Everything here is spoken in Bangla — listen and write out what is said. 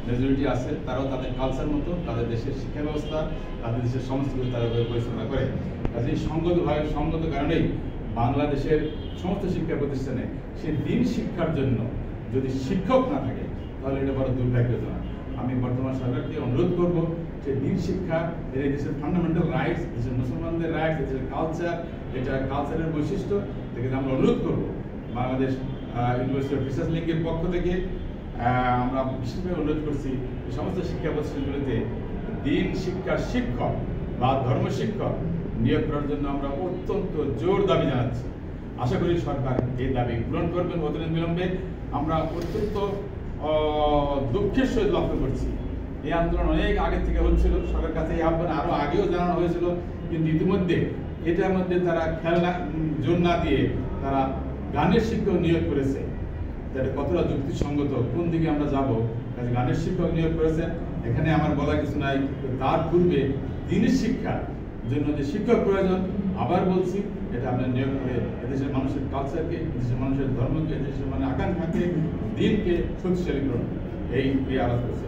মেজরিটি আছে, তারাও তাদের কালচার মতো তাদের দেশের শিক্ষা ব্যবস্থা, তাদের দেশের সমস্ত কিছু তারা পরিচালনা করে। কাজে সঙ্গত কারণেই বাংলাদেশের সমস্ত শিক্ষা প্রতিষ্ঠানে সেই দিন শিক্ষার জন্য যদি শিক্ষক না থাকে তাহলে এটা বড় দুর্ভাগ্যজনক। আমি বর্তমান সরকারকে অনুরোধ করব যে দিন শিক্ষা এই দেশের ফান্ডামেন্টাল রাইটস, দেশের মুসলমানদের রাইটস, দেশের কালচার, এটা কালচারের বৈশিষ্ট্য থেকে আমরা অনুরোধ করব বাংলাদেশ ইউনিভার্সিটি অফ রিসার্চ লিঙ্কের পক্ষ থেকে আমরা বিশেষভাবে অনুরোধ করছি সমস্ত শিক্ষা প্রতিষ্ঠানগুলিতে দিন শিক্ষার শিক্ষক বা ধর্ম শিক্ষক নিয়োগ করার জন্য আমরা অত্যন্ত জোর দাবি জানাচ্ছি। আশা করি সরকার এই দাবি পূরণ করবেন অতি বিলম্বে। আমরা অত্যন্ত দুঃখের সহিত লক্ষ্য করছি এই আন্দোলন অনেক আগে থেকে হচ্ছিল, সরকারের কাছে এই আহ্বান আরো আগেও জানানো হয়েছিল, কিন্তু ইতিমধ্যে এটার মধ্যে তারা খেলনা জোর না দিয়ে তারা গানের শিক্ষক নিয়োগ করেছে। এটা কতটা যুক্তিসঙ্গত, কোন দিকে আমরা যাব? কাজে গানের শিক্ষক নিয়োগ করেছেন, এখানে আমার বলা কিছু নাই। তার পূর্বে দিনের শিক্ষার জন্য যে শিক্ষক প্রয়োজন, আবার বলছি এটা আমরা নিয়োগ করে এদেশের মানুষের কালচারকে, এদেশের মানুষের ধর্মকে, এদেশের আকাঙ্ক্ষাকে, দিনকে শক্তিশালী করুন, এই আলাপ করছে।